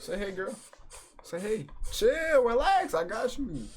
Say hey, girl. Say hey. Chill, relax. I got you.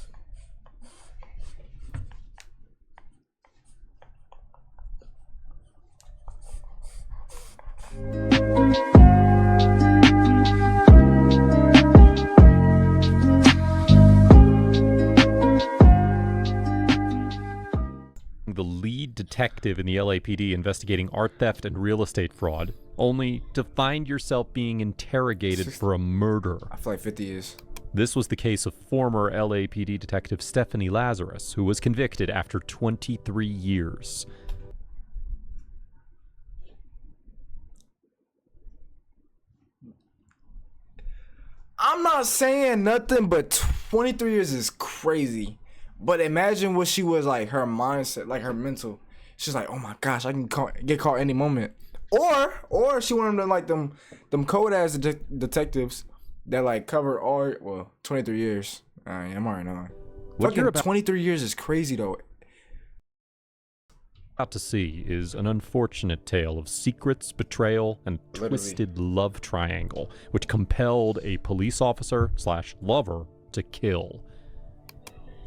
The lead detective in the LAPD investigating art theft and real estate fraud, only to find yourself being interrogated for a murder. I feel like 50 years. This was the case of former LAPD detective Stephanie Lazarus, who was convicted after 23 years. I'm not saying nothing, but 23 years is crazy. But imagine what she was like, her mindset, like her mental. She's like, oh my gosh, I can get caught any moment. Or she one of them like them cold ass detectives that like cover all 23 years. I'm already knowing. What you're Fucking 23 years is crazy though. About to see is an unfortunate tale of secrets, betrayal, and Literally. twisted love triangle, which compelled a police officer / lover to kill.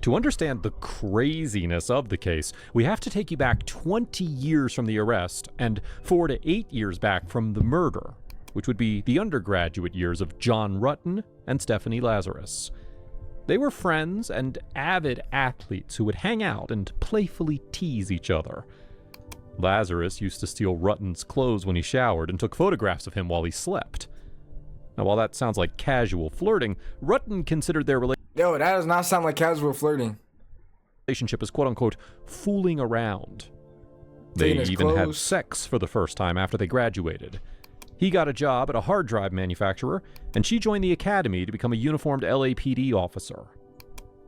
To understand the craziness of the case, we have to take you back 20 years from the arrest and 4 to 8 years back from the murder, which would be the undergraduate years of John Rutten and Stephanie Lazarus. They were friends and avid athletes who would hang out and playfully tease each other. Lazarus used to steal Rutten's clothes when he showered and took photographs of him while he slept. Now, while that sounds like casual flirting, Rutten considered their Yo, that does not sound like casual flirting. relationship as quote-unquote fooling around. They Taking his even had clothes. sex for the first time after they graduated. He got a job at a hard drive manufacturer, and she joined the academy to become a uniformed LAPD officer.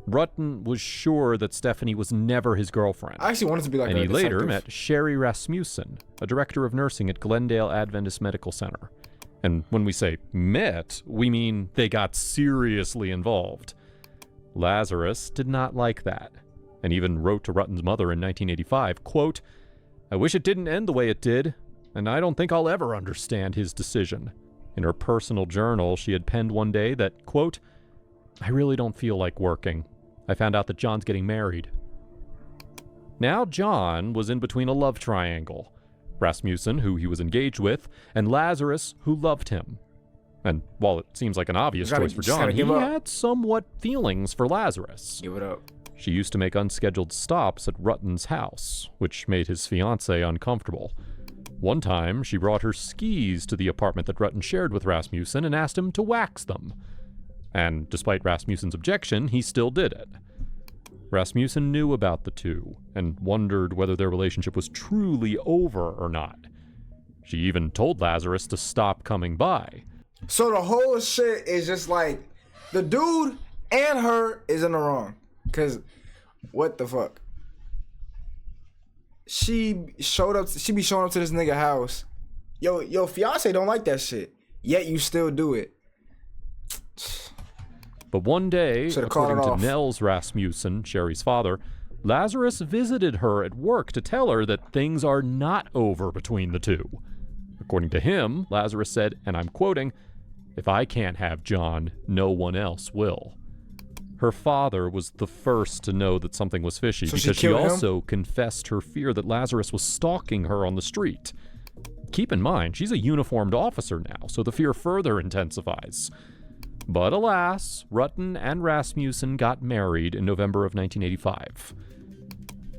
Rutten was sure that Stephanie was never his girlfriend. I actually wanted to be like And a he later detective. met Sherry Rasmussen, a director of nursing at Glendale Adventist Medical Center. And when we say met, we mean they got seriously involved. Lazarus did not like that, and even wrote to Rutten's mother in 1985, quote, "I wish it didn't end the way it did, and I don't think I'll ever understand his decision." In her personal journal, she had penned one day that, quote, "I really don't feel like working. I found out that John's getting married." Now John was in between a love triangle. Rasmussen, who he was engaged with, and Lazarus, who loved him. And while it seems like an obvious choice for John, he give up. had somewhat feelings for Lazarus. Give it up. She used to make unscheduled stops at Rutten's house, which made his fiancée uncomfortable. One time, she brought her skis to the apartment that Rutten shared with Rasmussen and asked him to wax them. And despite Rasmussen's objection, he still did it. Rasmussen knew about the two and wondered whether their relationship was truly over or not. She even told Lazarus to stop coming by. So the whole shit is just like the dude and her is in the wrong. Cause what the fuck? She be showing up to this nigga house. Yo, fiance don't like that shit. Yet you still do it. But one day, Should've called it according off. to Nels Rasmussen, Sherry's father, Lazarus visited her at work to tell her that things are not over between the two. According to him, Lazarus said, and I'm quoting, "If I can't have John, no one else will." Her father was the first to know that something was fishy So she because she killed him? also confessed her fear that Lazarus was stalking her on the street. Keep in mind, she's a uniformed officer now, so the fear further intensifies. But alas, Rutten and Rasmussen got married in November of 1985.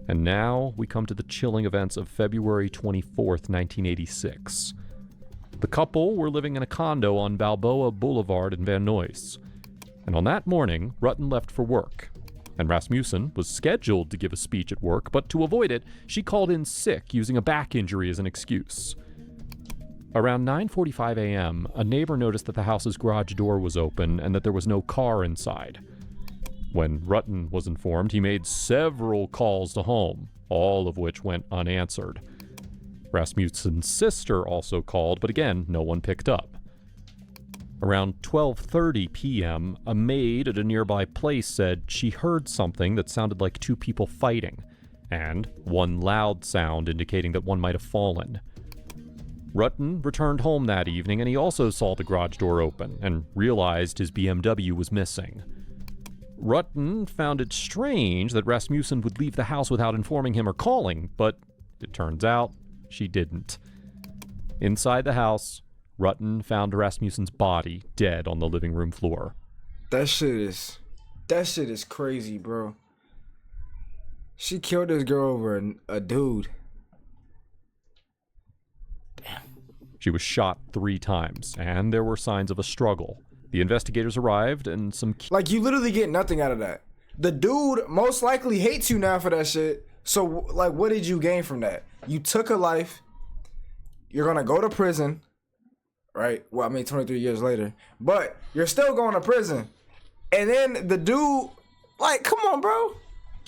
And now we come to the chilling events of February 24th, 1986. The couple were living in a condo on Balboa Boulevard in Van Nuys. And on that morning, Rutten left for work. And Rasmussen was scheduled to give a speech at work, but to avoid it, she called in sick using a back injury as an excuse. Around 9:45 a.m., a neighbor noticed that the house's garage door was open and that there was no car inside. When Rutten was informed, he made several calls to home, all of which went unanswered. Rasmussen's sister also called, but again, no one picked up. Around 12:30 p.m., a maid at a nearby place said she heard something that sounded like two people fighting, and one loud sound indicating that one might have fallen. Rutten returned home that evening and he also saw the garage door open and realized his BMW was missing. Rutten found it strange that Rasmussen would leave the house without informing him or calling, but it turns out she didn't. Inside the house, Rutten found Rasmussen's body dead on the living room floor. That shit is crazy, bro. She killed this girl over a dude. Damn. She was shot 3 times, and there were signs of a struggle. The investigators arrived, and some Like, you literally get nothing out of that. The dude most likely hates you now for that shit. So, like, what did you gain from that? You took a life. You're gonna go to prison, right? Well, I mean, 23 years later. But you're still going to prison. And then the dude, like, come on, bro.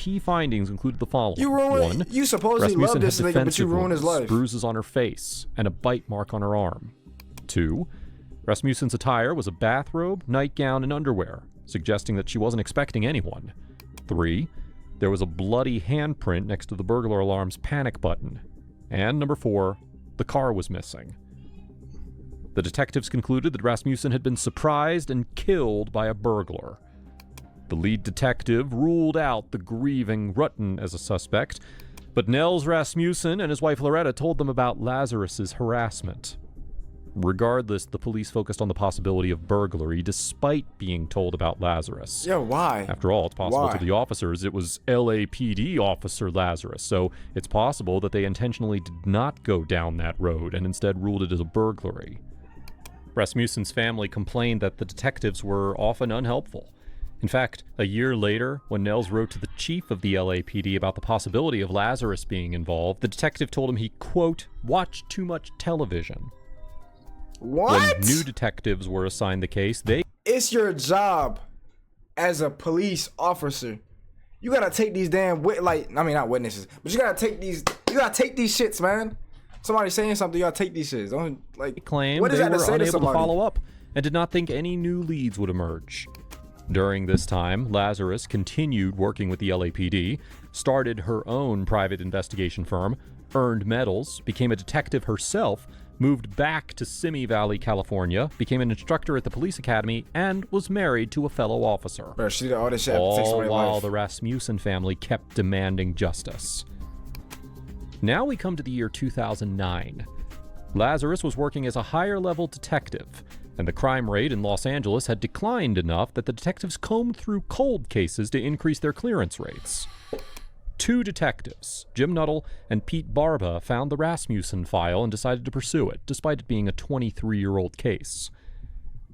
key findings included the following. You supposedly love this nigga, but you ruined his life. Bruises on her face, and a bite mark on her arm. 2. Rasmussen's attire was a bathrobe, nightgown, and underwear, suggesting that she wasn't expecting anyone. 3. There was a bloody handprint next to the burglar alarm's panic button. And number 4, the car was missing. The detectives concluded that Rasmussen had been surprised and killed by a burglar. The lead detective ruled out the grieving Rutten as a suspect, but Nels Rasmussen and his wife Loretta told them about Lazarus's harassment. Regardless, the police focused on the possibility of burglary despite being told about Lazarus. Yeah, why? After all, it's possible Why? to the officers it was LAPD officer Lazarus, so it's possible that they intentionally did not go down that road and instead ruled it as a burglary. Rasmussen's family complained that the detectives were often unhelpful. In fact, a year later, when Nels wrote to the chief of the LAPD about the possibility of Lazarus being involved, the detective told him he, quote, watched too much television. What? When new detectives were assigned the case, It's your job as a police officer. You gotta take these damn not witnesses, but you gotta take these shits, man. Somebody saying something, you gotta take these shits. Don't claimed what is they that to were say to unable to somebody? follow up and did not think any new leads would emerge. During this time, Lazarus continued working with the LAPD, started her own private investigation firm, earned medals, became a detective herself, moved back to Simi Valley, California, became an instructor at the police academy, and was married to a fellow officer. Bro, she did all this shit after All somebody's while life. the Rasmussen family kept demanding justice. Now we come to the year 2009. Lazarus was working as a higher-level detective, and the crime rate in Los Angeles had declined enough that the detectives combed through cold cases to increase their clearance rates. 2 detectives, Jim Nuttall and Pete Barba, found the Rasmussen file and decided to pursue it, despite it being a 23-year-old case.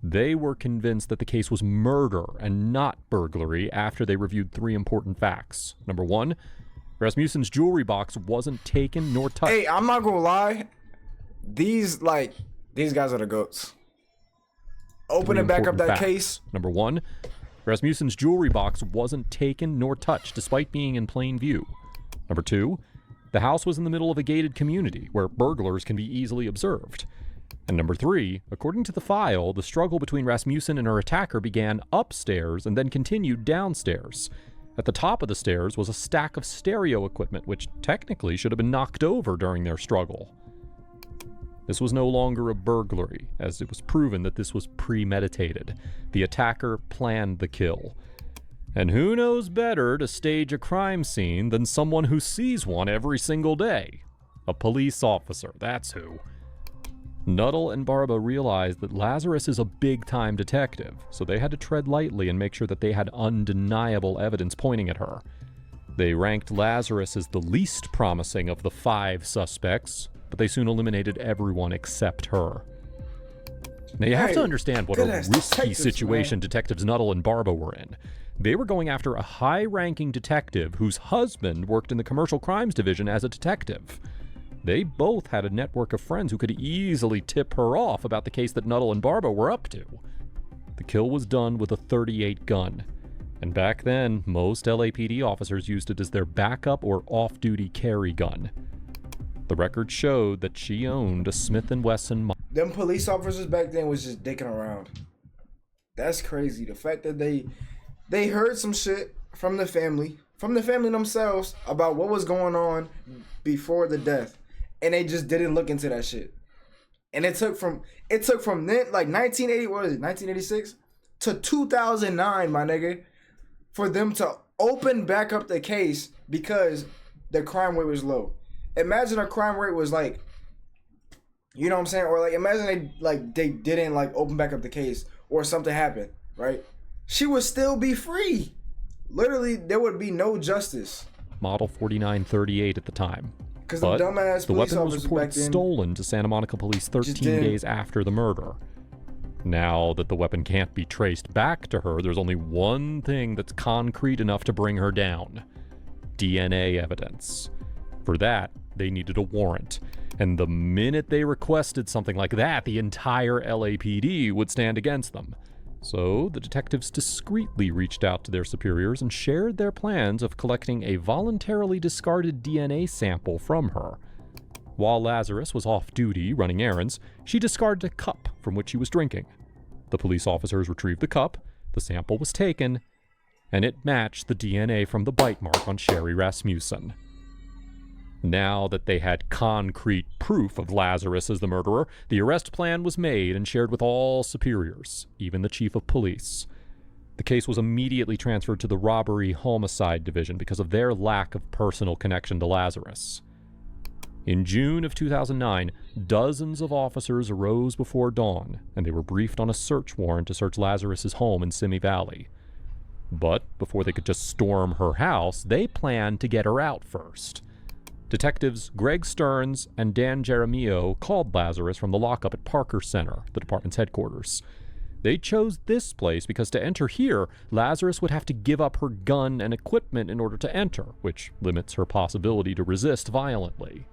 They were convinced that the case was murder and not burglary after they reviewed 3 important facts. Number 1, Rasmussen's jewelry box wasn't taken nor touched. Hey, I'm not gonna lie. These guys are the goats. Open and back up that case. Number 1, Rasmussen's jewelry box wasn't taken nor touched despite being in plain view. Number 2, the house was in the middle of a gated community where burglars can be easily observed. And number 3, according to the file, the struggle between Rasmussen and her attacker began upstairs and then continued downstairs. At the top of the stairs was a stack of stereo equipment, which technically should have been knocked over during their struggle. This was no longer a burglary, as it was proven that this was premeditated. The attacker planned the kill. And who knows better to stage a crime scene than someone who sees one every single day? A police officer, that's who. Nuttall and Barba realized that Lazarus is a big-time detective, so they had to tread lightly and make sure that they had undeniable evidence pointing at her. They ranked Lazarus as the least promising of the 5 suspects, but they soon eliminated everyone except her. Now you have to understand what a risky situation Detectives Nuttall and Barba were in. They were going after a high-ranking detective whose husband worked in the commercial crimes division as a detective. They both had a network of friends who could easily tip her off about the case that Nuttall and Barba were up to. The kill was done with a .38 gun. And back then, most LAPD officers used it as their backup or off-duty carry gun. The record showed that she owned a Smith & Wesson. Them police officers back then was just dicking around. That's crazy. The fact that they heard some shit from the family themselves about what was going on before the death, and they just didn't look into that shit. And it took from then, like 1980, what is it, 1986 to 2009, my nigga, for them to open back up the case because the crime rate was low. Imagine a crime rate was like, you know what I'm saying, or like imagine they didn't like open back up the case or something happened, right? She would still be free. Literally, there would be no justice. Model 4938 at the time. Because the dumbass the police weapon was officers reported back then stolen to Santa Monica police 13 days after the murder. Now that the weapon can't be traced back to her, there's only one thing that's concrete enough to bring her down: DNA evidence. For that, they needed a warrant. And the minute they requested something like that, the entire LAPD would stand against them. So the detectives discreetly reached out to their superiors and shared their plans of collecting a voluntarily discarded DNA sample from her. While Lazarus was off duty running errands, she discarded a cup from which she was drinking. The police officers retrieved the cup, the sample was taken, and it matched the DNA from the bite mark on Sherry Rasmussen. Now that they had concrete proof of Lazarus as the murderer, the arrest plan was made and shared with all superiors, even the chief of police. The case was immediately transferred to the Robbery Homicide Division because of their lack of personal connection to Lazarus. In June of 2009, dozens of officers arose before dawn, and they were briefed on a search warrant to search Lazarus's home in Simi Valley. But before they could just storm her house, they planned to get her out first. Detectives Greg Stearns and Dan Jeremio called Lazarus from the lockup at Parker Center, the department's headquarters. They chose this place because to enter here, Lazarus would have to give up her gun and equipment in order to enter, which limits her possibility to resist violently.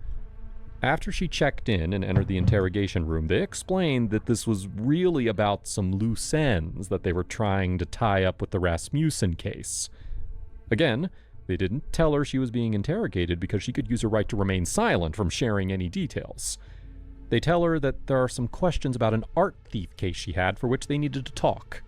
After she checked in and entered the interrogation room, they explained that this was really about some loose ends that they were trying to tie up with the Rasmussen case. Again, they didn't tell her she was being interrogated because she could use her right to remain silent from sharing any details. They tell her that there are some questions about an art thief case she had for which they needed to talk.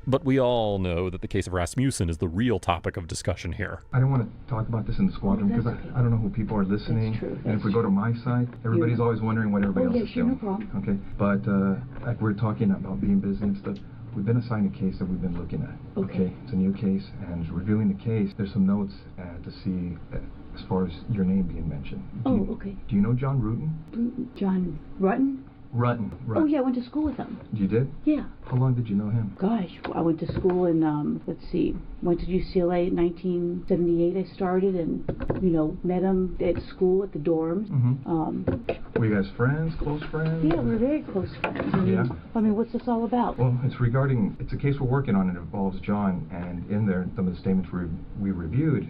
But we all know that the case of Rasmussen is the real topic of discussion here. I don't want to talk about this in the squadron because I don't know who people are listening. And if we go to my side, everybody's always wondering what everybody else is doing. No problem. Okay, but like we're talking about being busy and stuff. We've been assigned a case that we've been looking at. Okay. It's a new case, and reviewing the case, there's some notes to see as far as your name being mentioned. Okay. Do you know John Rutten? John Rutten? Rutten. Oh, yeah, I went to school with him. You did? Yeah. How long did you know him? Gosh, I went to school in, went to UCLA in 1978 I started and, met him at school at the dorms. Mm-hmm. Were you guys friends, close friends? Yeah, we're very close friends. I mean, what's this all about? Well, it's a case we're working on. It involves John, and in there, some of the statements we reviewed,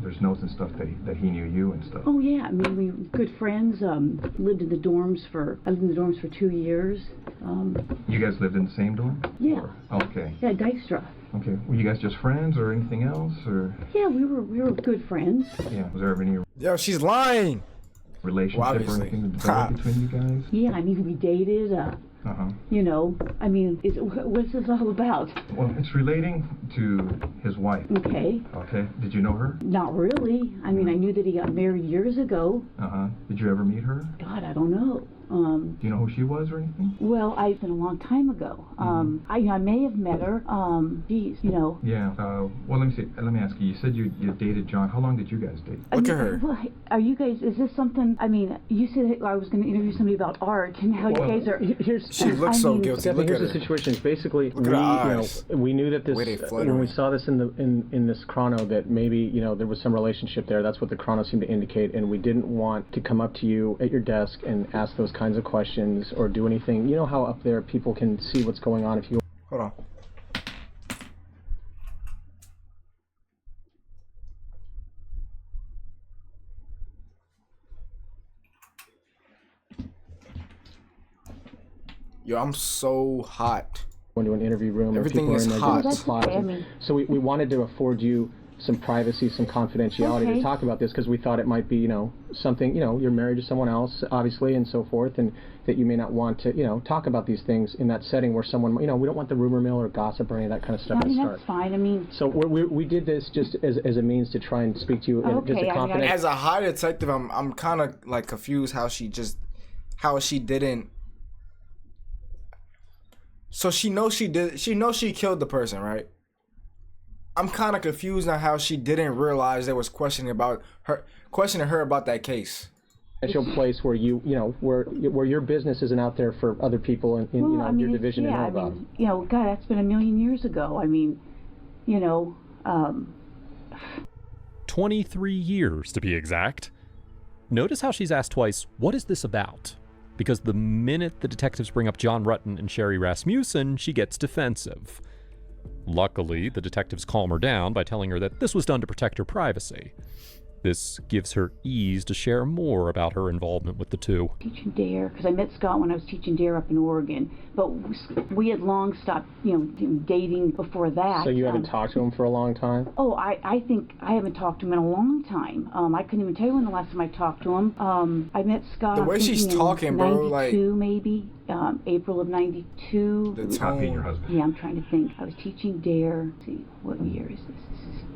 there's notes and stuff that he knew you and stuff. Oh, yeah, I mean, we were good friends, I lived in the dorms for 2 years. You guys lived in the same dorm? Yeah. Okay. Yeah, Dykstra. Okay. Were you guys just friends or anything else, or? Yeah, we were good friends. Yeah. Was there ever any Yo, she's lying. relationship or anything developed between you guys? Yeah, I mean, we dated, I mean, what's this all about? Well, it's relating to his wife. Okay. Okay. Did you know her? Not really. I mean, I knew that he got married years ago. Did you ever meet her? God, I don't know. Do you know who she was or anything? Well, it's been a long time ago. I may have met her. Yeah. Well, let me see. Let me ask you. You said you dated John. How long did you guys date? Look at her. Well, are you guys? Is this something? I mean, you said I was going to interview somebody about art and how you guys are. She looks so guilty. Stephanie, Look at here's her. the situation. Basically, Look at her eyes. we knew that this Way they flutter. when we saw this in this chrono that maybe there was some relationship there. That's what the chrono seemed to indicate, and we didn't want to come up to you at your desk and ask those kinds of questions or do anything. You know how up there people can see what's going on if you. Hold on. Yo, I'm so hot. Into an interview room. Everything and people is are in hot. there That's doing okay, I spots. mean- So we wanted to afford you some privacy, some confidentiality Okay. to talk about this because we thought it might be, something, you're married to someone else, obviously, and so forth, and that you may not want to, talk about these things in that setting where someone, we don't want the rumor mill or gossip or any of that kind of stuff I mean, to start. that's fine. I mean, So we did this just as a means to try and speak to you in just Okay, a I mean, confident. As a high detective, I'm kind of like confused how how she didn't. So she knows she did. She knows she killed the person, right? I'm kind of confused on how she didn't realize there was questioning her about that case. Place where where your business isn't out there for other people in your division to know about. God, that's been a million years ago. 23 years to be exact. Notice how she's asked twice, what is this about? Because the minute the detectives bring up John Rutten and Sherry Rasmussen, she gets defensive. Luckily, the detectives calm her down by telling her that this was done to protect her privacy. This gives her ease to share more about her involvement with the two. Teaching DARE, because I met Scott when I was teaching DARE up in Oregon, but we had long stopped, dating before that. So you haven't talked to him for a long time? Oh, I think I haven't talked to him in a long time. I couldn't even tell you when the last time I talked to him. I met Scott. The way she's talking, bro, 92, maybe April of '92. The Copying your husband. Yeah, I'm trying to think. I was teaching DARE. Let's see, what year is this?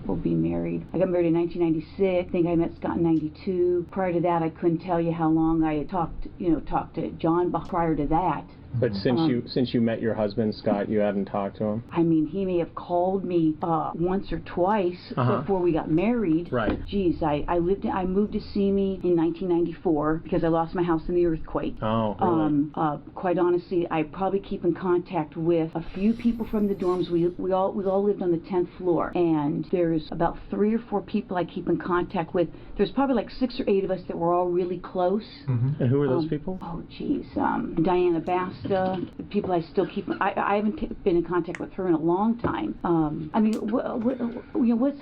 We'll be married. I got married in 1996. I think I met Scott in '92. Prior to that, I couldn't tell you how long I had talked to John prior to that. But since you met your husband, Scott, you hadn't talked to him? I mean, he may have called me once or twice before we got married. Right. Geez, I moved to Simi in 1994 because I lost my house in the earthquake. Oh, really? Quite honestly, I probably keep in contact with a few people from the dorms. We all lived on the 10th floor, and there's about 3 or 4 people I keep in contact with. There's probably like 6 or 8 of us that were all really close. Mm-hmm. And who are those people? Oh, geez, Diana Basta. The people I still keep. I haven't been in contact with her in a long time. I mean, what's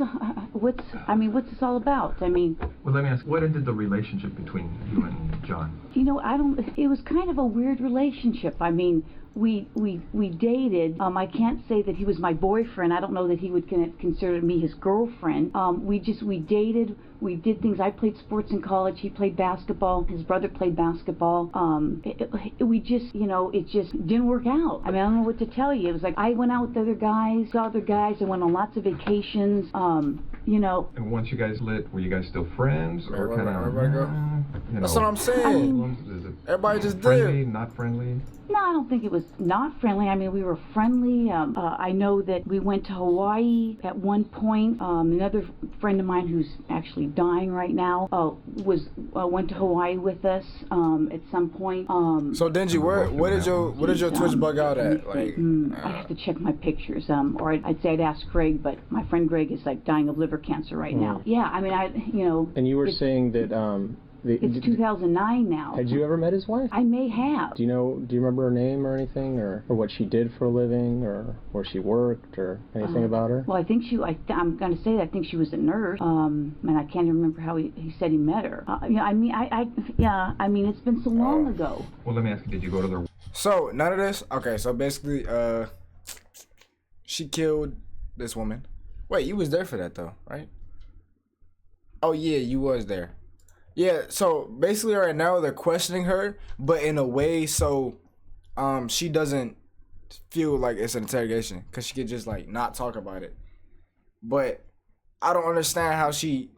this all about? I mean. Well, let me ask. What ended the relationship between you and John? It was kind of a weird relationship. I mean, we dated. I can't say that he was my boyfriend. I don't know that he would consider me his girlfriend. We dated. We did things. I played sports in college. He played basketball. His brother played basketball. It just didn't work out. I mean, I don't know what to tell you. It was like I went out with other guys, saw other guys. I went on lots of vacations. And once you guys lit, were you guys still friends, or kind of? That's what I'm saying. Everybody just friendly, not friendly. No, I don't think it was not friendly. I mean, we were friendly. I know that we went to Hawaii at one point. Another friend of mine who's actually dying right now went to Hawaii with us at some point. So Denji, where did your Twitch bug out at? I have to check my pictures. Or I'd say I'd ask Greg, but my friend Greg is like dying of liver cancer right now. Yeah, I mean, And you were saying that. It's 2009 now. Had you ever met his wife? I may have. Do you remember her name or anything, or what she did for a living, or where she worked, or anything about her? Well, I think I'm going to say that I think she was a nurse. And I can't even remember how he said he met her. I mean, it's been so long ago. Well, let me ask you, did you go to their... So, none of this? Okay, so basically, she killed this woman. Wait, you was there for that, though, right? Oh, yeah, you was there. Yeah, so basically right now they're questioning her, but in a way so she doesn't feel like it's an interrogation because she could just like not talk about it. But I don't understand how she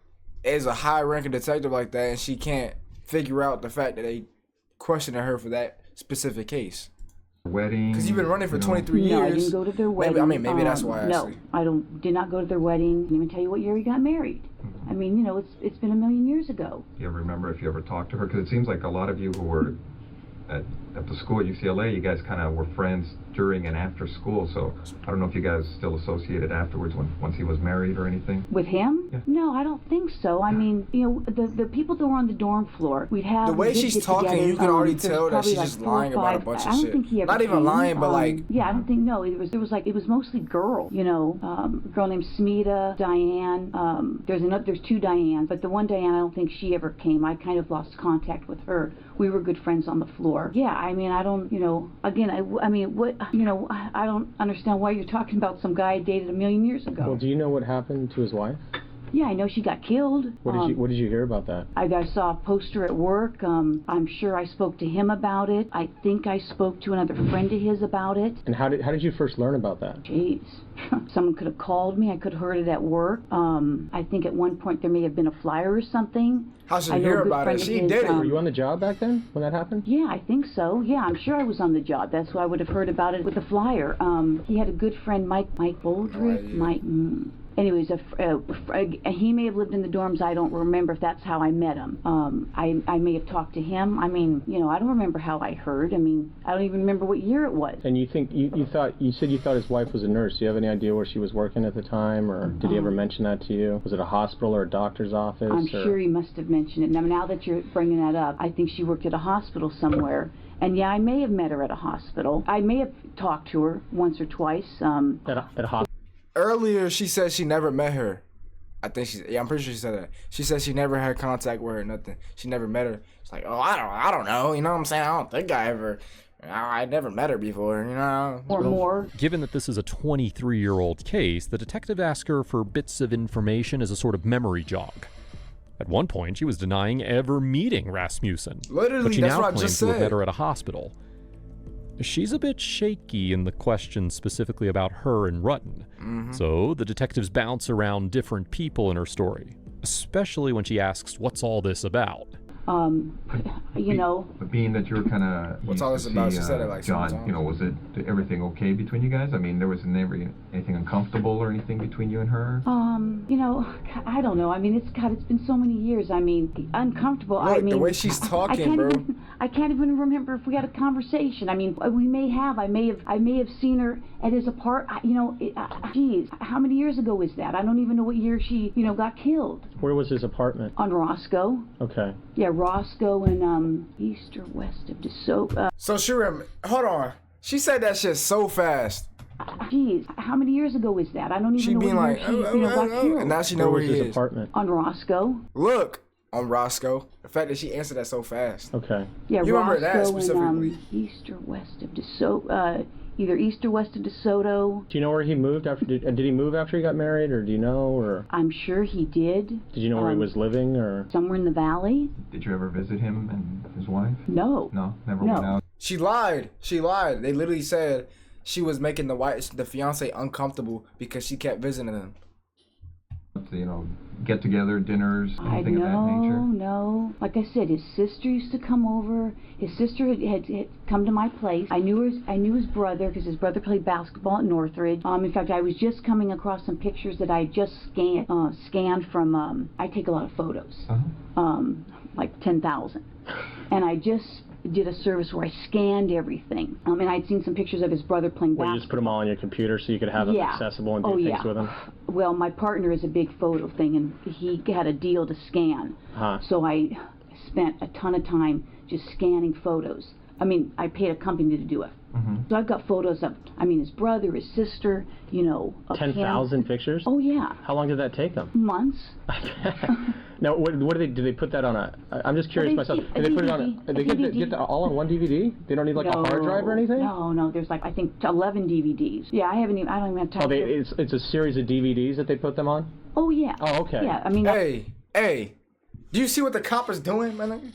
is a high-ranking detective like that and she can't figure out the fact that they questioning her for that specific case. Wedding. Because you've been running for 23 years. No, I didn't go to their wedding. Maybe that's why. No, did not go to their wedding. Didn't even tell you what year he got married. I mean, it's been a million years ago. Do you remember if you ever talked to her? Because it seems like a lot of you who were at the school at UCLA, you guys kind of were friends during and after school. So I don't know if you guys still associated afterwards once he was married or anything. With him? Yeah. No, I don't think so. I mean, the people that were on the dorm floor, we'd have... The way she's talking, together, you can already tell that she's like just lying about a bunch of shit. I don't think he ever Not even came. lying, but like... Yeah, I don't think, no. It was mostly girl, a girl named Smita, Diane. There's 2 Dianes, but the one Diane, I don't think she ever came. I kind of lost contact with her. We were good friends on the floor. Yeah, I mean, I don't, again, I don't understand why you're talking about some guy I dated a million years ago. Well, do you know what happened to his wife? Yeah, I know she got killed. What did you hear about that? I saw a poster at work. I'm sure I spoke to him about it. I think I spoke to another friend of his about it. And how did you first learn about that? Jeez. Someone could have called me. I could have heard it at work. I think at one point there may have been a flyer or something. How should I you know a hear good about friend it? of She his, did it. Were you on the job back then when that happened? Yeah, I think so. Yeah, I'm sure I was on the job. That's why I would have heard about it with the flyer. He had a good friend, Mike Boldrick. Anyways, he may have lived in the dorms. I don't remember if that's how I met him. I may have talked to him. I mean, I don't remember how I heard. I mean, I don't even remember what year it was. And you think you said you thought his wife was a nurse. Do you have any idea where she was working at the time, or did he ever mention that to you? Was it a hospital or a doctor's office? I'm sure he must have mentioned it. Now that you're bringing that up, I think she worked at a hospital somewhere. And yeah, I may have met her at a hospital. I may have talked to her once or twice. At a hospital. Earlier, she said she never met her. I'm pretty sure she said that. She said she never had contact with her, nothing. She never met her. It's like, oh, I don't know. You know what I'm saying? I don't think I never met her before, Or more. Given that this is a 23-year-old case, the detective asked her for bits of information as a sort of memory jog. At one point, she was denying ever meeting Rasmussen. Literally, but she that's now what I claims just to have said. met her at a hospital. She's a bit shaky in the questions specifically about her and Rutten. So the detectives bounce around different people in her story, especially when she asks, what's all this about? But being that you were kind of What's all this about? She said it like John, sometimes. was it everything okay between you guys? I mean, there was never anything uncomfortable or anything between you and her? I don't know. I mean, it's been so many years. I mean, uncomfortable. Look, I mean, the way she's talking, bro. I can't even remember if we had a conversation. I mean, we may have. I may have seen her at his apartment. Geez, how many years ago was that? I don't even know what year she, got killed. Where was his apartment? On Roscoe. Okay. Yeah, Roscoe and east or west of DeSoto. So hold on. She said that shit so fast. Geez, how many years ago was that? I don't even She know being what like, year she, got killed. and now she know Where where was he his is. apartment? On Roscoe. Look, on Roscoe. The fact that she answered that so fast. Okay. Yeah, You remember that Roscoe specifically. and east or west of DeSoto. Either east or west of DeSoto. Do you know where he moved after? Did he move after he got married, or do you know, or I'm sure he did. did you know where he was living, or? Somewhere in the valley. Did you ever visit him and his wife? No. No, never No. went out. She lied. They literally said she was making the fiance uncomfortable because she kept visiting him. Get together, dinners, anything of that nature? No. Like I said, his sister used to come over. His sister had come to my place. I knew his brother because his brother played basketball at Northridge. In fact, I was just coming across some pictures that I had just scanned from. I take a lot of photos, like 10,000, and I just did a service where I scanned everything. And I'd seen some pictures of his brother playing Where basketball. you just put them all on your computer so you could have them accessible and do things with them? Well, my partner is a big photo thing, and he had a deal to scan. So I spent a ton of time just scanning photos. I paid a company to do it. So I've got photos of, his brother, his sister, of 10,000 him. pictures? Oh, yeah. How long did that take them? Months. Now, what do they put that on a? I'm just curious myself. A Do they put it on DVD, a? They get that all on one DVD? They don't need like a hard drive or anything? No. There's I think 11 DVDs. Yeah, I don't even have time. It's a series of DVDs that they put them on? Oh, yeah. Oh, okay. Yeah, Hey, do you see what the cop is doing, man?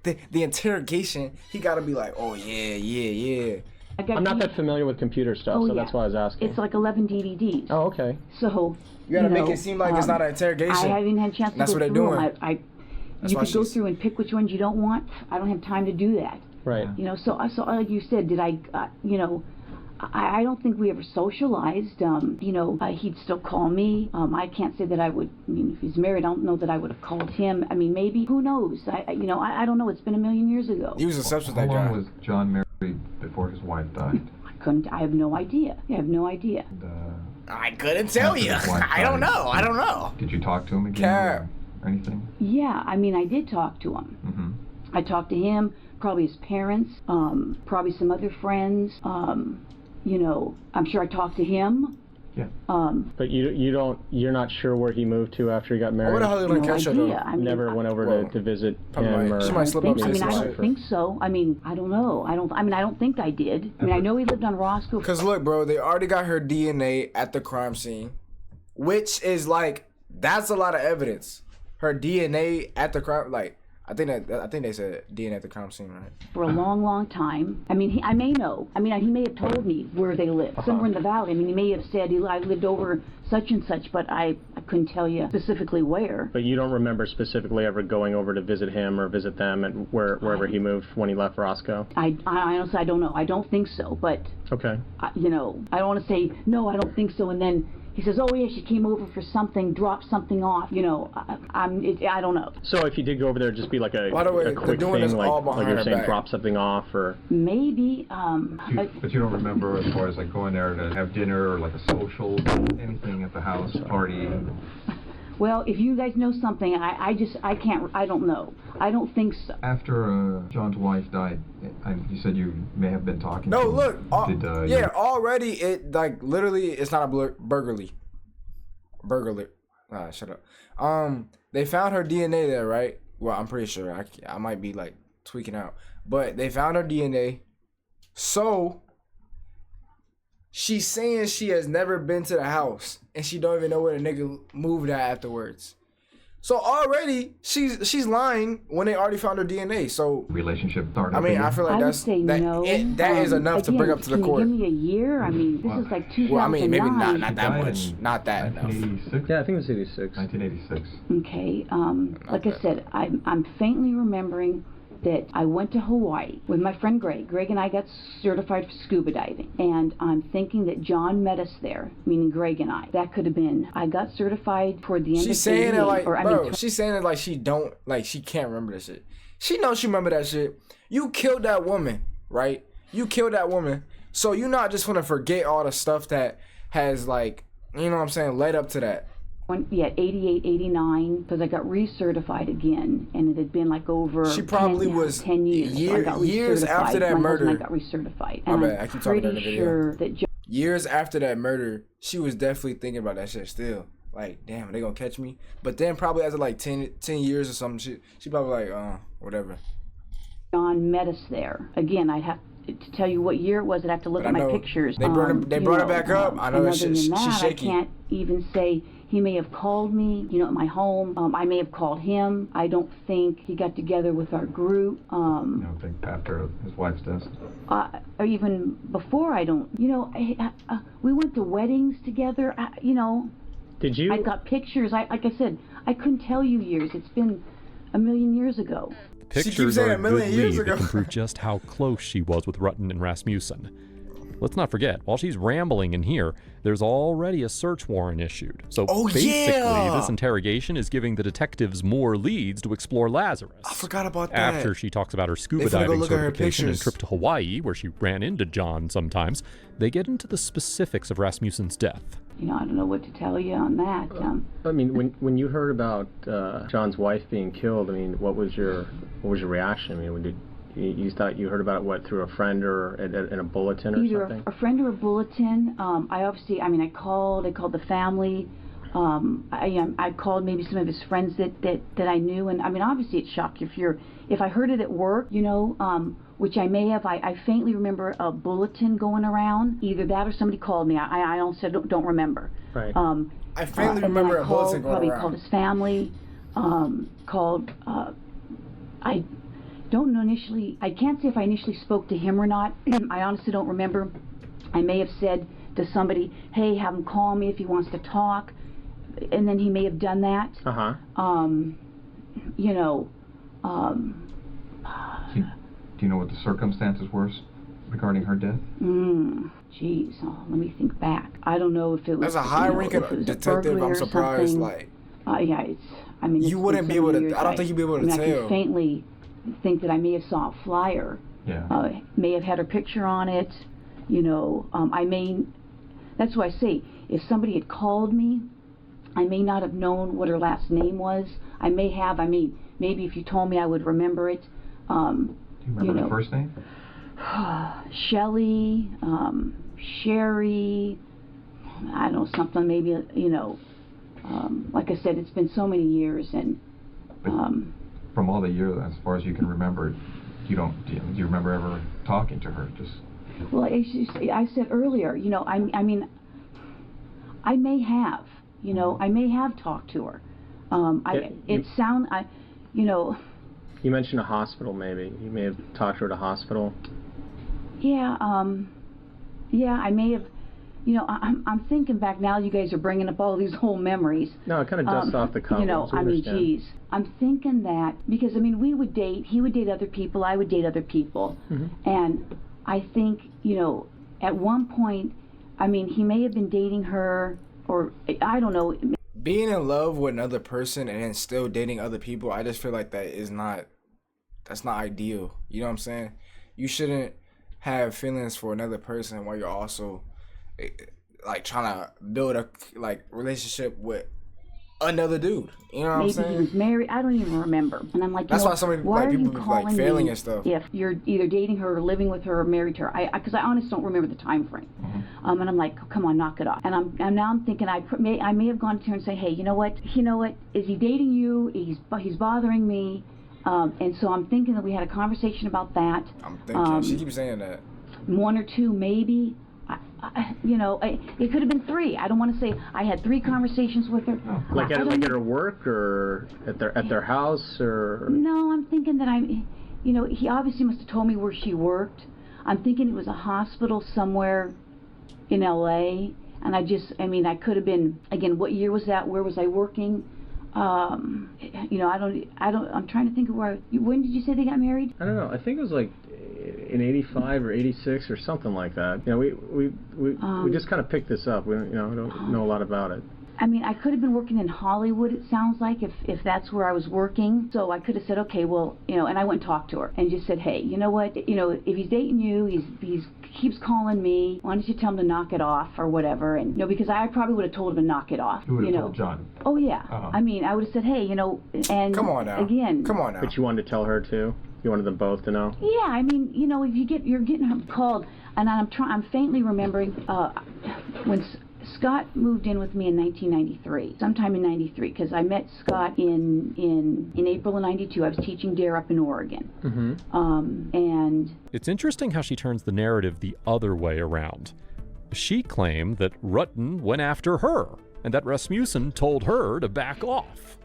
The interrogation, he gotta be like, oh yeah. I'm not that familiar with computer stuff, so that's why I was asking. It's like 11 DVDs. Oh, okay. So You gotta make it seem like it's not an interrogation. I haven't had a chance to That's go what they're through doing. them. You could go through and pick which ones you don't want. I don't have time to do that. Right. So like you said, did I? I don't think we ever socialized. He'd still call me. I can't say that I would. If he's married, I don't know that I would have called him. Maybe. Who knows? I don't know. It's been a million years ago. He was obsessed with How that guy. long was John married before his wife died? I have no idea. I have no idea. I couldn't tell you. His wife I don't died. know. I don't know. Did you talk to him again Cap. or anything? Yeah, I did talk to him. I talked to him, probably his parents, probably some other friends. I'm sure I talked to him. Yeah. But you're not sure where he moved to after he got married? Where the hell did he No catch her idea. though? Never went over to visit probably him, might. or She might slip I up to his don't wife. think so. I don't know. I don't think I did. I know he lived on Roscoe. Cause look, bro, they already got her DNA at the crime scene, which is like That's a lot of evidence. Her DNA at the crime, like I think they said DNA at the crime scene, right? For a long time. I mean, I may know. I mean, he may have told me where they live, somewhere in the valley. I mean, he may have said I lived over such and such, but I couldn't tell you specifically where. But you don't remember specifically ever going over to visit him or visit them and wherever he moved when he left Roscoe? I honestly, I don't know. I don't think so, but Okay. you know, I don't want to say no, I don't think so, and then he says, oh yeah, she came over for something, dropped something off. You know, I don't know. So if you did go over there, it'd just be like a quick doing this thing, all like behind you're her saying, back. drop something off, or Maybe. But you don't remember as far as like going there to have dinner or like a social, anything at the house, party? Well, if you guys know something, I don't know. I don't think so. After John's wife died, you said you may have been talking to No, him. look. Did, Already it like literally it's not a burglary. Shut up. They found her DNA there, right? Well, I'm pretty sure. I might be like tweaking out, but they found her DNA. So she's saying she has never been to the house and she don't even know where the nigga moved at afterwards. So already she's lying when they already found her DNA. So relationship started? I mean, I feel like I would say no. that is enough to bring up to the court. Can you give me a year? I mean, this is like 2009. Well, I mean, maybe not that much. Not that enough. 1986? yeah, I think it was 86. 1986. Okay, like I said, I'm faintly remembering that I went to Hawaii with my friend Greg. Greg and I got certified for scuba diving, and I'm thinking that John met us there, meaning Greg and I. That could have been, I got certified toward the end She's of saying 88, it like, or, I bro, mean, she's saying it like she can't remember that shit. She knows she remember that shit. You killed that woman, right? You killed that woman. So you're not just gonna forget all the stuff that has like, you know what I'm saying, led up to that. 88, 89, because I got recertified again, and it had been like over She probably 10 years. So I got years recertified. after that My murder. husband, I got recertified. My And bad, I I'm keep talking during the pretty video. sure that John Years after that murder, she was definitely thinking about that shit still. Like, damn, they gonna catch me? But then probably after like 10 years or something, she probably like, whatever. met us there. Again, I'd have to tell you what year it was. I'd have to look But at I my know pictures. they brought it back up. I know and that other shit, than that, she's shaky. I can't even say he may have called me, at my home. I may have called him. I don't think he got together with our group. You don't think after his wife's death? Or even before, I don't. We went to weddings together. Did you? I got pictures. Like I said, I couldn't tell you years. It's been a million years ago. She keeps Pictures saying are a a million good years lead ago. that can prove just how close she was with Rutten and Rasmussen. Let's not forget, while she's rambling in here, there's already a search warrant issued. So basically, this interrogation is giving the detectives more leads to explore Lazarus. I forgot about that. After she talks about her scuba They finna go diving look at her certification and pictures. trip to Hawaii, where she ran into John sometimes, they get into the specifics of Rasmussen's death. I don't know what to tell you on that. I mean, when you heard about John's wife being killed, I mean, what was your reaction? I mean, you thought you heard about it, what, through a friend or in a bulletin or Either something? a friend or a bulletin. I called the family. I called maybe some of his friends that I knew, and I mean, obviously it shocked you if I heard it at work, which I may have. I faintly remember a bulletin going around. Either that or somebody called me. I also don't remember. Right. I faintly And then remember a bulletin going probably around. called his family. I don't know initially. I can't say if I initially spoke to him or not. I honestly don't remember. I may have said to somebody, "Hey, have him call me if he wants to talk," and then he may have done that. Do you know what the circumstances were regarding her death? Jeez, let me think back. I don't know if it was. As a high-ranking if it was a detective, burglary I'm or surprised. something. Like, You wouldn't be able to. I don't think you'd be able to I tell. can faintly think that I may have saw a flyer. Yeah. May have had her picture on it. I may. That's why I say, if somebody had called me, I may not have known what her last name was. I may have. I mean, maybe if you told me, I would remember it. Do you remember the first name? Shelley, Sherry. I don't know, something maybe. Like I said, it's been so many years, and. From all the years, as far as you can remember, do you remember ever talking to her? Well, I said earlier, I mean, I may have, You know, I may have talked to her. You know. You mentioned a hospital, maybe. You may have talked to her at a hospital. Yeah, yeah, I may have. You know, I'm thinking back now. You guys are bringing up all these whole memories. No, it kind of dusts off the cobwebs. You know, I mean, geez. I'm thinking that because I mean, we would date. He would date other people. I would date other people. And I think, you know, at one point, I mean, he may have been dating her, or I don't know. Being in love with another person and then still dating other people, I just feel like that's not ideal. You know what I'm saying? You shouldn't have feelings for another person while you're also like trying to build a relationship with another dude. You know what I'm saying? Maybe he was married. I don't even remember. And I'm like, that's why so many people be like failing and stuff. If you're either dating her or living with her or married to her, because I honestly don't remember the time frame. And I'm like, come on, knock it off. And now I'm thinking I may have gone to her and say, hey, you know what? Is he dating you? He's bothering me. And so I'm thinking that we had a conversation about that. I'm thinking she keeps saying that. 1 or 2 maybe. It could have been 3. I don't want to say I had 3 conversations with her. Like at her work or at their house or. No, I'm thinking that he obviously must have told me where she worked. I'm thinking it was a hospital somewhere in L.A. And I could have been, again, what year was that? Where was I working? I'm trying to think of when did you say they got married? I don't know. I think it was like in 85 or 86 or something like that. You know, we just kind of picked this up. We don't know a lot about it. I mean, I could have been working in Hollywood, it sounds like, if that's where I was working. So I could have said, okay, well, and I went and talked to her and just said, hey, you know what, if he's dating you, he's keeps calling me, why don't you tell him to knock it off or whatever? And, because I probably would have told him to knock it off. You would have told John? Oh, yeah. I mean, I would have said, hey, and come on now. Again. Come on now. But you wanted to tell her, too? You wanted them both to know? Yeah, I mean, if you're getting called, and I'm faintly remembering when Scott moved in with me in 1993, sometime in 93, because I met Scott in April of 92. I was teaching DARE up in Oregon. And it's interesting how she turns the narrative the other way around. She claimed that Rutten went after her, and that Rasmussen told her to back off.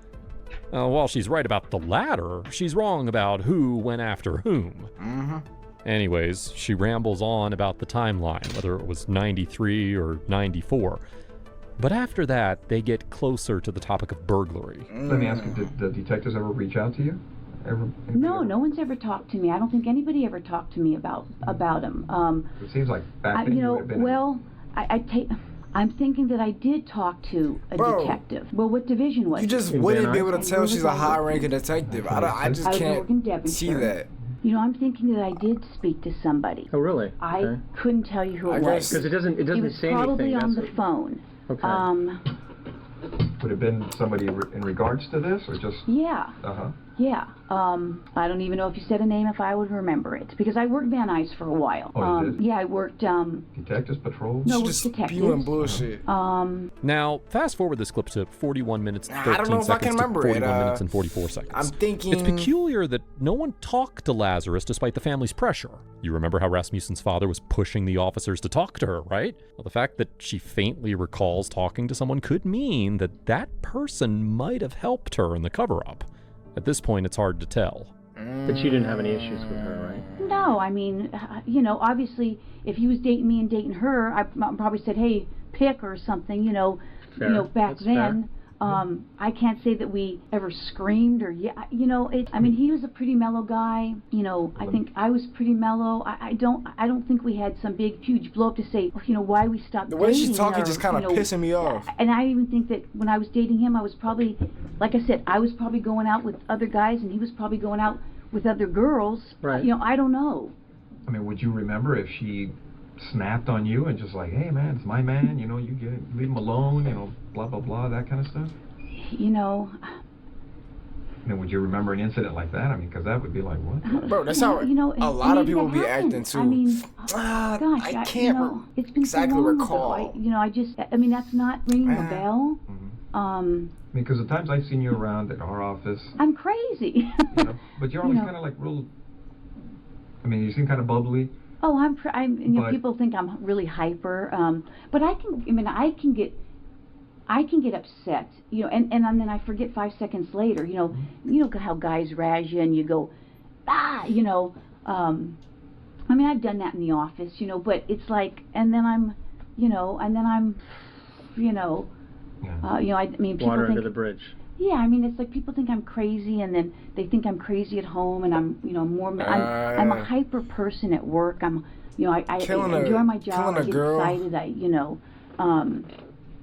While she's right about the latter, she's wrong about who went after whom. Anyways, she rambles on about the timeline, whether it was 93 or 94. But after that, they get closer to the topic of burglary. Let me ask you, did the detectives ever reach out to you? No one's ever talked to me. I don't think anybody ever talked to me about him. It seems like back then you would have been... Well, I'm thinking that I did talk to a detective. Well, what division was it? You just wouldn't be able to tell she's a high-ranking detective. I just can't see that. I'm thinking that I did speak to somebody. Oh, really? I couldn't tell you who it was. Because it doesn't say anything. It was probably on the phone. Okay. Would it have been somebody in regards to this, or just... Yeah. Yeah. I don't even know if you said a name, if I would remember it. Because I worked Van Nuys for a while. Oh, you did? Yeah, I worked... Detectives Patrol? No, just detectives. spewing bullshit. Now, fast forward this clip to 41 minutes, 13 I don't know if I can seconds to remember 41 it. minutes and 44 seconds. I'm thinking... It's peculiar that no one talked to Lazarus despite the family's pressure. You remember how Rasmussen's father was pushing the officers to talk to her, right? Well, the fact that she faintly recalls talking to someone could mean that that person might have helped her in the cover-up. At this point, it's hard to tell. But she didn't have any issues with her, right? No, I mean, obviously, if he was dating me and dating her, I probably said, hey, pick or something, Fair. back That's then. fair. I can't say that we ever screamed or, I mean, he was a pretty mellow guy. I think I was pretty mellow. I don't think we had some big, huge blow up to say, why we stopped dating. The way she's talking just kind of pissing me off. And I even think that when I was dating him, I was probably, like I said, I was probably going out with other guys and he was probably going out with other girls. Right. I don't know. I mean, would you remember if she snapped on you and just like, hey man, it's my man, you leave him alone, blah blah blah, that kind of stuff? Would you remember an incident like that? I mean, because that would be like, what? Bro, that's how a lot of people be acting too. I mean, gosh, I can't it's been exactly so long recall. Ago. That's not ringing a bell. Because the times I've seen you around at our office, I'm crazy. But you're always kind of like real. I mean, you seem kind of bubbly. Oh, people think I'm really hyper. But I can get I can get upset, you know, and then I forget 5 seconds later, you know how guys razz you and you go, you know, I mean, I've done that in the office, you know, but it's like, and then I'm, you know, you know, I mean, people Water think, under the bridge. yeah, I mean, it's like people think I'm crazy, and then they think I'm crazy at home, and I'm, you know, I'm a hyper person at work. I'm, you know, I enjoy my job. I get excited. You know, And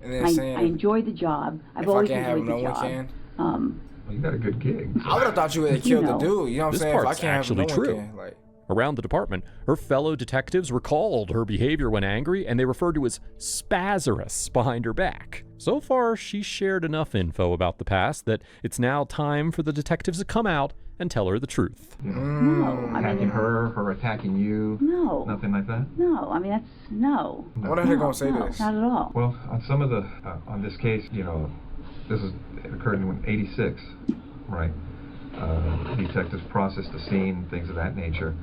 then I enjoy the job. I've if I always can't have enjoyed him, the no job. one can. Well, you got a good gig. I would have thought you would have killed know. the dude. You know what I'm This saying? If I part's can't have him, no actually one true. can. Like, Around the department, her fellow detectives recalled her behavior when angry, and they referred to as Spazarus behind her back. So far, she's shared enough info about the past that it's now time for the detectives to come out and tell her the truth. You know, No, I attacking mean, her attacking you. no, Nothing like that. no. I mean, that's no. I wonder if they're gonna say No, this. not at all. Well, on some of the on this case, you know, it occurred in '86, right? Detectives processed the scene, things of that nature.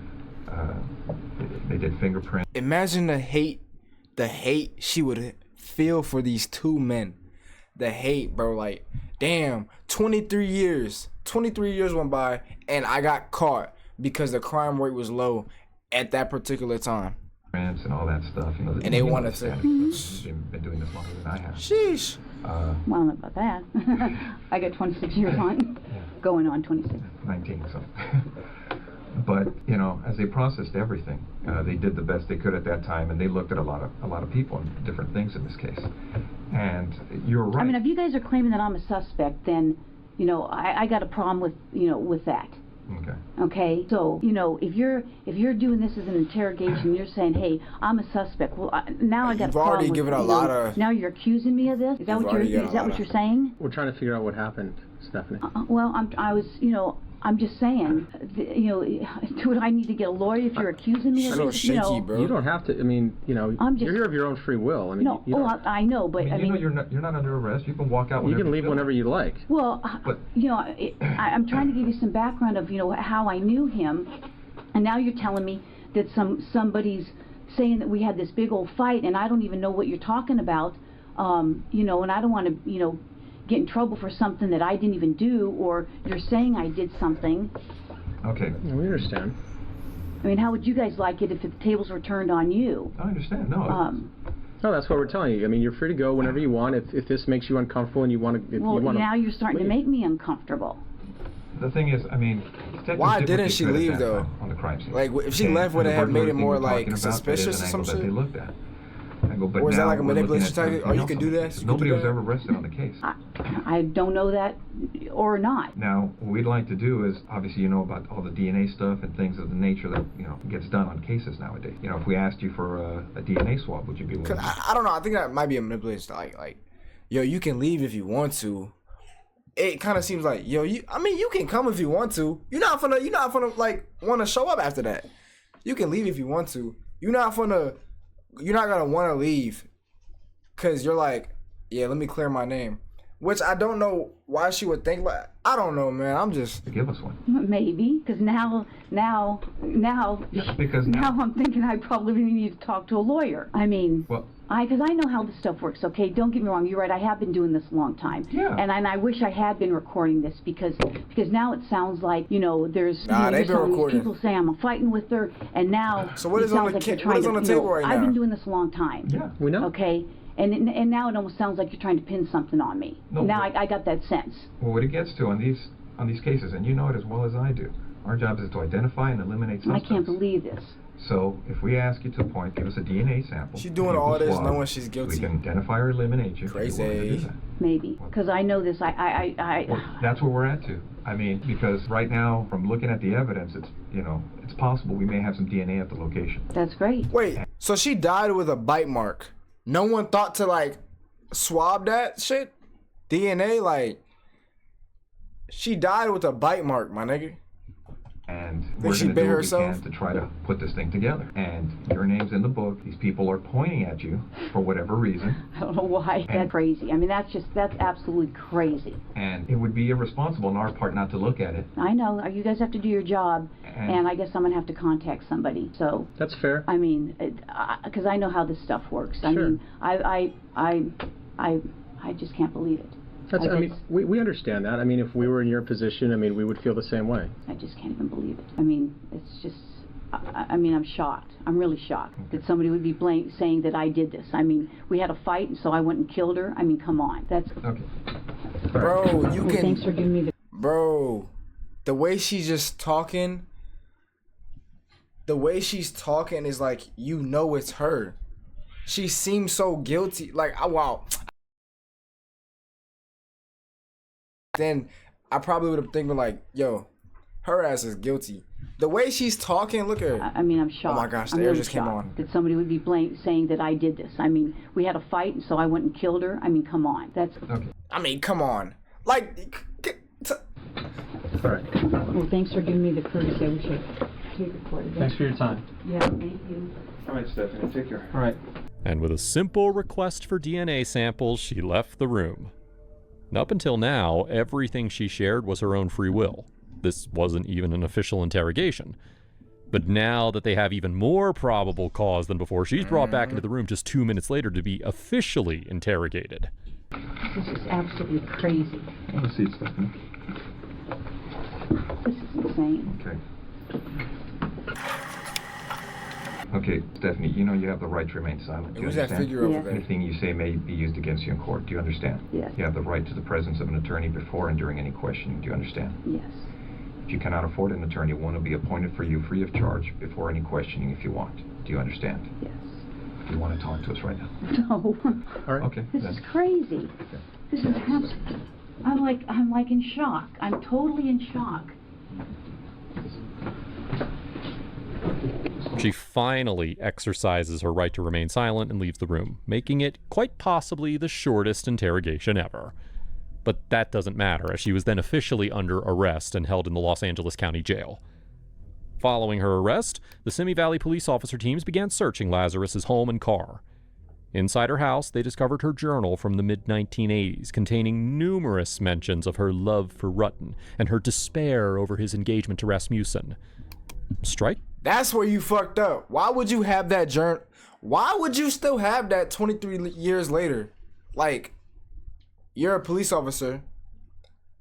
They did fingerprints. Imagine the hate she would feel for these two men. The hate, bro. Like, damn, 23 years went by, and I got caught because the crime rate was low at that particular time. And all that stuff, you know. And they you know wanted the to- standard. You've been doing this longer than I have. Sheesh. Well, I don't know about that. I got 26 years on, going on 26. 19, so. But you know, as they processed everything, they did the best they could at that time, and they looked at a lot of people and different things in this case. And you're right. I mean, if you guys are claiming that I'm a suspect, then, you know, I got a problem with, you know, with that. Okay. Okay, so, you know, if you're doing this as an interrogation, you're saying, hey, I'm a suspect. Well, now I got a You've problem already with, given a you know, lot of- Now you're accusing me of this. Is that You've what you're? already given Is a that lot what of- you're saying? We're trying to figure out what happened, Stephanie. Well, I was, you know, I'm just saying, you know, do I need to get a lawyer if you're accusing me She's of a little this? You shaky, know, bro. You don't have to. I mean, you know, I'm just- you're here of your own free will. I mean, no, you don't, I know, but I mean, you know, you're not under arrest. You can walk out. you Whenever can leave feel whenever like. you like. Well, But- you know, I'm trying to give you some background of, you know, how I knew him, and now you're telling me that somebody's saying that we had this big old fight, and I don't even know what you're talking about, you know, and I don't want to, you know, get in trouble for something that I didn't even do, or you're saying I did something. Okay. Yeah, we understand. I mean, how would you guys like it if the tables were turned on you? I understand. No. No, that's what we're telling you. I mean, you're free to go whenever you want. If this makes you uncomfortable and you want to, if Well, you want now you're starting to leave. make me uncomfortable. The thing is, I mean, detectives Why did what didn't they she could at leave, that though? time on the crime scene. Like, if she And left, would the it have made it burglary more, thing we're like, talking about, that is suspicious or an some angle that shit? they looked at. I go, but Or is that now like a we're looking manipulation at tactic? Oh, something you can else do on that? this. You can Nobody do was that? ever arrested on the case. I don't know that or not. Now, what we'd like to do is, obviously, you know about all the DNA stuff and things of the nature that, you know, gets done on cases nowadays. You know, if we asked you for a DNA swab, would you be willing Cause to? I don't know. I think that might be a manipulation. Like, yo, you can leave if you want to. It kind of seems like, yo, you can come if you want to. You're not gonna like want to show up after that. You can leave if you want to. You're not gonna want to leave, cause you're like, yeah, let me clear my name. Which I don't know why she would think like. I don't know, man. I'm just. Give us one. Maybe, because now, Yeah, because now I'm thinking I probably need to talk to a lawyer. I mean, Well, because I know how this stuff works. Okay, don't get me wrong. You're right. I have been doing this a long time. Yeah. And I wish I had been recording this because now it sounds like, you know, there's Nah, you know, they've there's been all these recording. people saying I'm fighting with her, and now So what it is on sounds the like you're what trying is to, on the you know, table right I've now? been doing this a long time. yeah. We know. Okay. And now it almost sounds like you're trying to pin something on me. No, now but- I got that sense. Well, what it gets to on these cases, and you know it as well as I do, our job is to identify and eliminate I suspects. can't believe this. So if we ask you to a point, give us a DNA sample. She's doing give all us this swab, knowing she's guilty. We can identify or eliminate you. if you're willing to do Crazy. that. Maybe because I know this. Well, that's where we're at too. I mean, because right now, from looking at the evidence, it's possible we may have some DNA at the location. That's great. Wait, so she died with a bite mark. No one thought to like swab that shit? DNA, like she died with a bite mark, my nigga. And we're she going to bit do what herself? we can to try to put this thing together. And your name's in the book. These people are pointing at you for whatever reason. I don't know why. That's crazy. I mean, that's absolutely crazy. And it would be irresponsible on our part not to look at it. I know. You guys have to do your job, and I guess I'm gonna have to contact somebody. So, That's fair. I mean, because I know how this stuff works. I Sure. mean, I I just can't believe it. I mean, we understand that. I mean, if we were in your position, I mean, we would feel the same way. I just can't even believe it. I mean, it's just, I mean, I'm shocked. I'm really shocked that somebody would be saying that I did this. I mean, we had a fight, and so I went and killed her. I mean, come on. That's... Okay. Bro, you can... Thanks for giving me the... Bro, the way she's just talking... The way she's talking is like, you know it's her. She seems so guilty. Like, wow. Then I probably would have thinking like, yo, her ass is guilty. The way she's talking, look at her. I mean, I'm shocked. Oh my gosh, the I'm air really just came shocked on. that somebody would be saying that I did this. I mean, we had a fight, and so I went and killed her. I mean, come on. That's... Okay. I mean, come on. Like, All right. Well, thanks for giving me the courtesy. I wish I could record it. Thanks for your time. Yeah, thank you. All right, Stephanie, take care. All right. And with a simple request for DNA samples, she left the room. Up until now, everything she shared was her own free will. This wasn't even an official interrogation. But now that they have even more probable cause than before, she's brought back into the room just 2 minutes later to be officially interrogated. This is absolutely crazy. Have a seat, Stephanie. This is insane. Okay. Okay, Stephanie, you know you have the right to remain silent. Do you who's that understand? figure over Yeah. there? Anything you say may be used against you in court. Do you understand? Yes. You have the right to the presence of an attorney before and during any questioning. Do you understand? Yes. If you cannot afford an attorney, one will be appointed for you free of charge before any questioning if you want. Do you understand? Yes. Do you want to talk to us right now? No. All right. Okay. This then. is crazy. This is I'm like in shock. I'm totally in shock. She finally exercises her right to remain silent and leaves the room, making it quite possibly the shortest interrogation ever. But that doesn't matter, as she was then officially under arrest and held in the Los Angeles County Jail. Following her arrest, the Simi Valley police officer teams began searching Lazarus's home and car. Inside her house, they discovered her journal from the mid-1980s, containing numerous mentions of her love for Rutten and her despair over his engagement to Rasmussen. Strike? That's where you fucked up. Why would you have that journal? Why would you still have that 23 years later? Like, you're a police officer.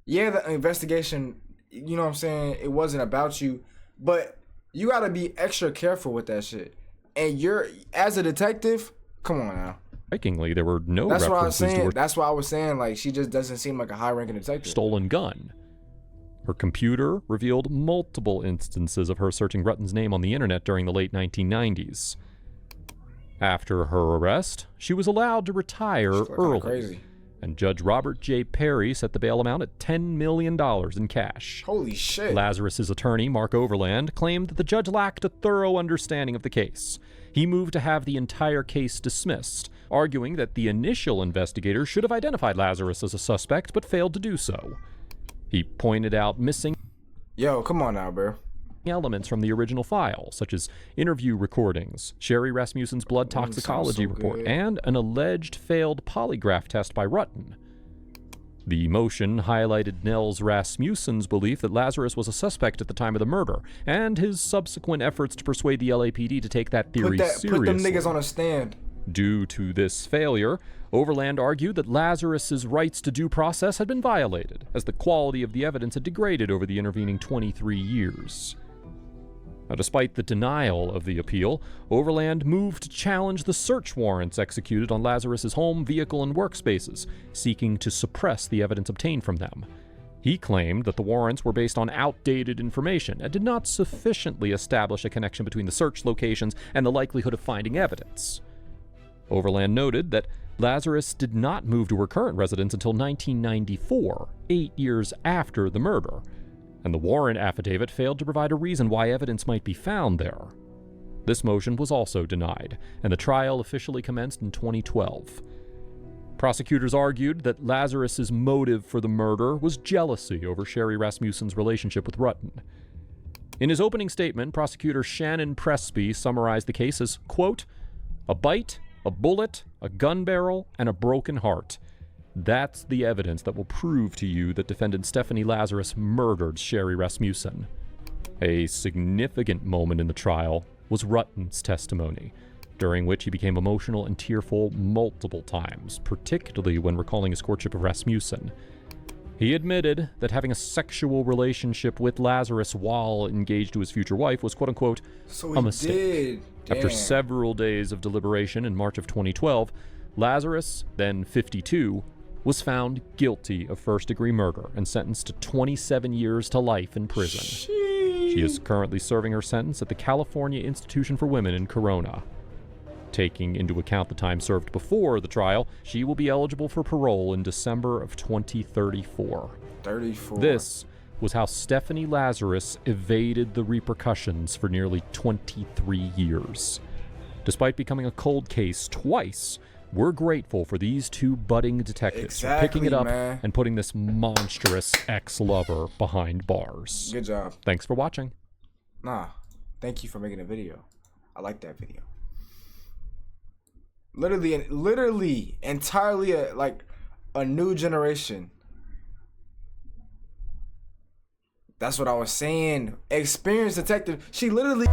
Yeah, the investigation, you know what I'm saying, it wasn't about you. But you gotta be extra careful with that shit. And you're, as a detective, come on now. Strikingly, there were no That's what I was references to saying. her That's why I was saying, like, she just doesn't seem like a high-ranking detective. stolen gun. Her computer revealed multiple instances of her searching Rutten's name on the internet during the late 1990s. After her arrest, she was allowed to retire She's kinda early, crazy. and Judge Robert J. Perry set the bail amount at $10 million in cash. Holy shit. Lazarus's attorney, Mark Overland, claimed that the judge lacked a thorough understanding of the case. He moved to have the entire case dismissed, arguing that the initial investigators should have identified Lazarus as a suspect but failed to do so. He pointed out missing Yo, come on now, bro. elements from the original file, such as interview recordings, Sherry Rasmussen's blood sounds toxicology so report, good. and an alleged failed polygraph test by Rutten. The motion highlighted Nels Rasmussen's belief that Lazarus was a suspect at the time of the murder, and his subsequent efforts to persuade the LAPD to take that theory seriously. Put them niggas on a stand. Due to this failure, Overland argued that Lazarus's rights to due process had been violated, as the quality of the evidence had degraded over the intervening 23 years. Now, despite the denial of the appeal, Overland moved to challenge the search warrants executed on Lazarus's home, vehicle, and workspaces, seeking to suppress the evidence obtained from them. He claimed that the warrants were based on outdated information and did not sufficiently establish a connection between the search locations and the likelihood of finding evidence. Overland noted that Lazarus did not move to her current residence until 1994, 8 years after the murder, and the warrant affidavit failed to provide a reason why evidence might be found there. This motion was also denied, and the trial officially commenced in 2012. Prosecutors argued that Lazarus's motive for the murder was jealousy over Sherry Rasmussen's relationship with Rutten. In his opening statement, prosecutor Shannon Presby summarized the case as, quote, "A bite, a bullet, a gun barrel, and a broken heart. That's the evidence that will prove to you that defendant Stephanie Lazarus murdered Sherry Rasmussen." A significant moment in the trial was Rutten's testimony. during which he became emotional and tearful multiple times, particularly when recalling his courtship of Rasmussen. He admitted that having a sexual relationship with Lazarus while engaged to his future wife was quote-unquote So a he mistake. did. After Damn. several days of deliberation in March of 2012, Lazarus, then 52, was found guilty of first-degree murder and sentenced to 27 years to life in prison. She is currently serving her sentence at the California Institution for Women in Corona. Taking into account the time served before the trial, she will be eligible for parole in December of 2034. 34. This was how Stephanie Lazarus evaded the repercussions for nearly 23 years. Despite becoming a cold case twice, we're grateful for these two budding detectives for picking it up man. and putting this monstrous ex-lover behind bars. Good job. Thanks for watching. Nah, thank you for making a video. I like that video. Literally, entirely like a new generation. That's what I was saying. Experienced detective. She literally.